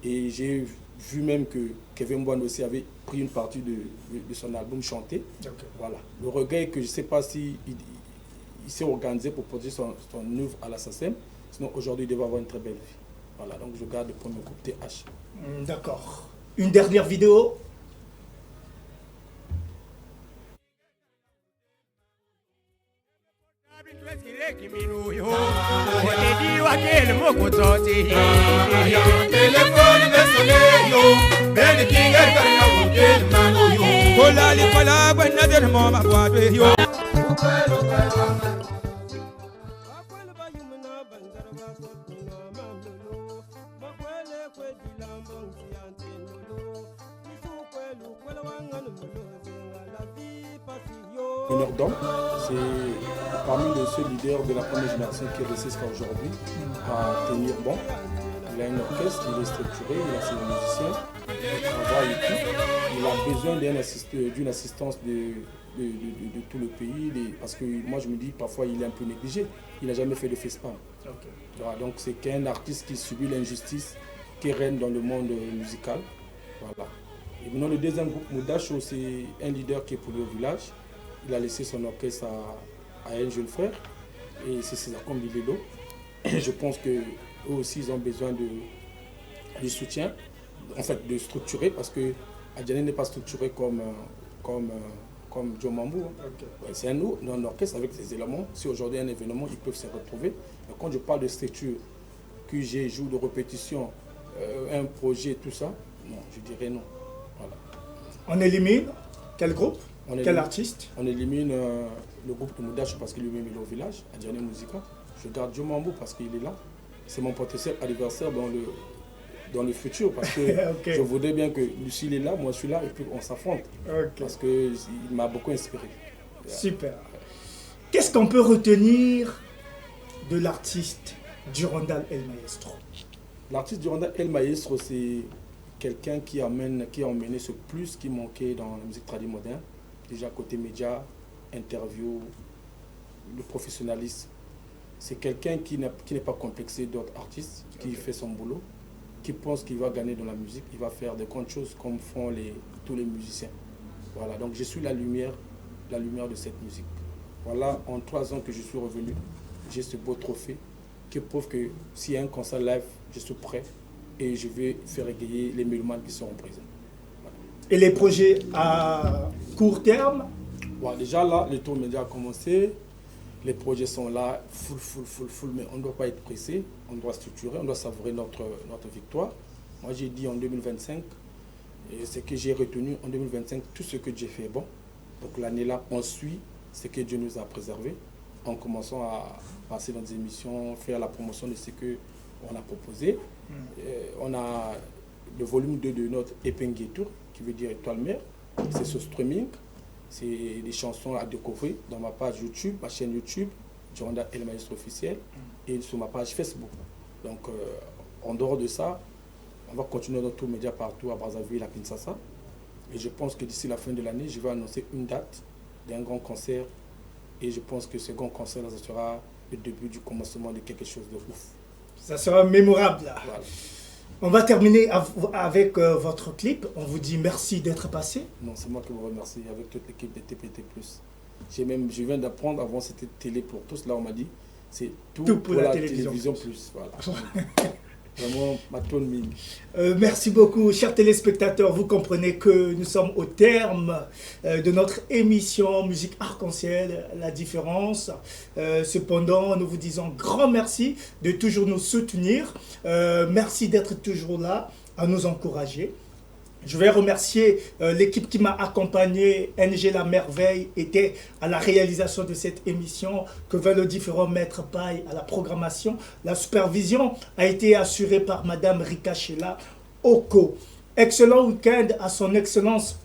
Et j'ai vu même que Kevin Mbwana aussi avait pris une partie de son album chanté. Okay. Voilà. Le regret est que je ne sais pas s'il s'est organisé pour produire son œuvre à la SACEM. Sinon, aujourd'hui, il devait avoir une très belle vie. Voilà, donc je garde le premier groupe TH. D'accord. Une dernière vidéo. Meneur d'homme, c'est parmi les seuls leaders de la première génération qui est resté jusqu'à aujourd'hui à tenir bon. Il a un orchestre, il est structuré, il a ses musiciens, il travaille et tout. Il a besoin d'une assistance de tout le pays, parce que moi je me dis parfois il est un peu négligé, il n'a jamais fait de FESPAM. Okay. Voilà, donc c'est qu'un artiste qui subit l'injustice qui règne dans le monde musical. Voilà. Et maintenant le deuxième groupe, Moudacho, c'est un leader qui est pour le village. Il a laissé son orchestre à un jeune frère, et c'est César Kombilelo. Je pense qu'eux aussi ils ont besoin de soutien, en fait de structurer, parce que Adjané n'est pas structuré comme Joe Mambou. Okay. Ouais, c'est un orchestre avec ses éléments. Si aujourd'hui il y a un événement, ils peuvent se retrouver. Mais quand je parle de structure, que j'ai joue de répétition, un projet, tout ça, non, je dirais non. Voilà. On élimine quel groupe? Quel artiste? On élimine le groupe de Moudacho parce qu'il lui-même est au village, Adjané Musica. Je garde Joe Mambou parce qu'il est là. C'est mon potentiel adversaire dans le futur, parce que okay. Je voudrais bien que Lucie est là, moi je suis là, et puis on s'affronte. Okay. Parce qu'il m'a beaucoup inspiré. Super. Qu'est-ce qu'on peut retenir de l'artiste Durandal El Maestro? L'artiste Durandal El Maestro, c'est quelqu'un qui a emmené ce plus qui manquait dans la musique traditionnelle moderne. Déjà côté média, interview, le professionnalisme. C'est quelqu'un qui n'est pas complexé d'autres artistes, qui fait son boulot, qui pense qu'il va gagner dans la musique, il va faire de grandes choses comme font tous les musiciens. Voilà, donc je suis la lumière de cette musique. Voilà, en 3 ans que je suis revenu, j'ai ce beau trophée qui prouve que s'il y a un concert live, je suis prêt et je vais faire égayer les mélomanes qui seront présents. Voilà. Et les projets à court terme? Bon, déjà là, le tour média a commencé. Les projets sont là, full, mais on ne doit pas être pressé, on doit structurer, on doit savourer notre victoire. Moi j'ai dit en 2025, et ce que j'ai retenu en 2025, tout ce que Dieu fait est bon. Donc l'année là, on suit ce que Dieu nous a préservé, en commençant à passer dans des émissions, faire la promotion de ce qu'on a proposé. On a le volume 2 de notre Épingué Tour, qui veut dire Étoile Mère, c'est ce streaming. C'est des chansons à découvrir dans ma page YouTube, ma chaîne YouTube, Durandal El Maestro officiel, et sur ma page Facebook. Donc, en dehors de ça, on va continuer notre tour média partout à Brazzaville, à Kinshasa. Et je pense que d'ici la fin de l'année, je vais annoncer une date d'un grand concert. Et je pense que ce grand concert, là, ça sera le début du commencement de quelque chose de ouf. Ça sera mémorable, là. Voilà. On va terminer avec votre clip. On vous dit merci d'être passé. Non, c'est moi qui vous remercie avec toute l'équipe de TPT+. Je viens d'apprendre, avant c'était Télé pour tous. Là, on m'a dit, c'est tout pour la télévision plus. Voilà. Vraiment, ma tonne mine. Merci beaucoup, chers téléspectateurs. Vous comprenez que nous sommes au terme de notre émission Musique Arc-en-Ciel, la différence. Cependant, nous vous disons grand merci de toujours nous soutenir. Merci d'être toujours là, à nous encourager. Je vais remercier l'équipe qui m'a accompagné. NG La Merveille était à la réalisation de cette émission. Que veut le différent Maître Paille à la programmation. La supervision a été assurée par Madame Rika Chela Oko. Excellent week-end à son Excellence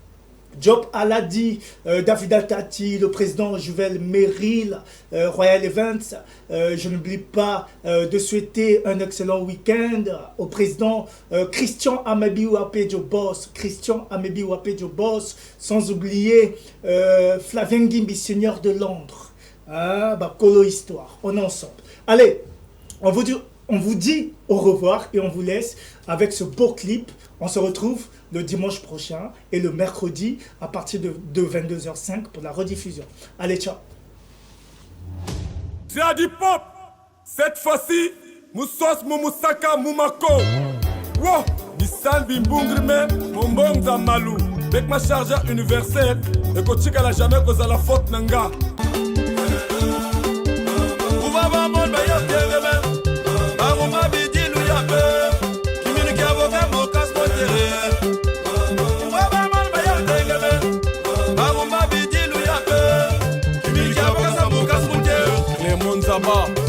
Job Aladi, David Altati, le président Juvel Merrill, Royal Events. Je n'oublie pas de souhaiter un excellent week-end au président Christian Amebi Wapejo Boss, sans oublier Flavien Gimbi, seigneur de Londres. Colo Histoire, on est ensemble. Allez, on vous dit au revoir et on vous laisse avec ce beau clip. On se retrouve le dimanche prochain et le mercredi à partir de 22h05 pour la rediffusion. Allez, ciao. J'ai dit pop. Cette fois-ci, Moussos Moussaka Moumako. Wow, Nissan Bimbungrime, Mombong Zamalou. Avec ma chargeur universelle, et que tu n'as jamais causé la faute nanga.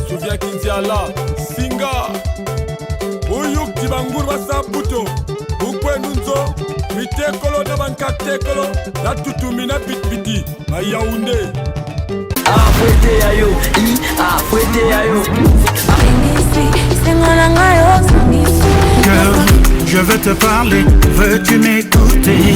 Souviens Kinziala, Singa, Oyuk Tibangur Wasaputo, Ukwe Nunzo, Mitekolo Nabankaktekolo, La Tutumina Pitpiti, Mayaoundé. Fouette ayo, fouette ayo. Girl, je veux te parler, veux-tu m'écouter?